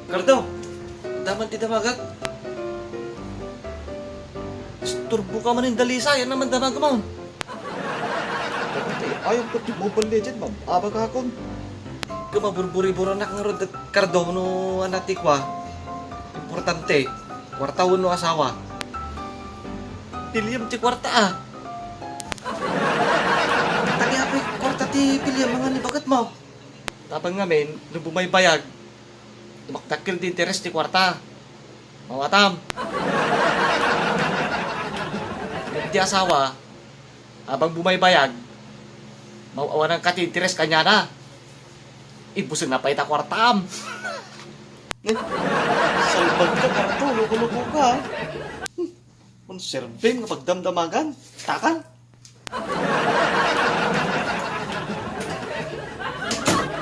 Kardo, daman ti damagat. Turbo ka man yung dalisa, yan naman damag mo. Kapatid, ayaw ko di Mobile Legend, ma'am. Abag akon. Kumaburburi-buro na kang rod at Kardo no anatikwa. Importante, kwartawon no asawa. Piliyam ti kwarta ah. Tagi kwarta ti piliyam mga nibagat mo. Tapang ngamin, nung bumaybayag, tumaktakil di interes ti kwarta. Mawatam. Di asawa, habang bumaybayag, mawawa ng kati interes kanya na. Ibusog na pa ita kwartam. Salbag ka, Kardo. Loko-loko ka. Konserving kapag damdamagan. Takan.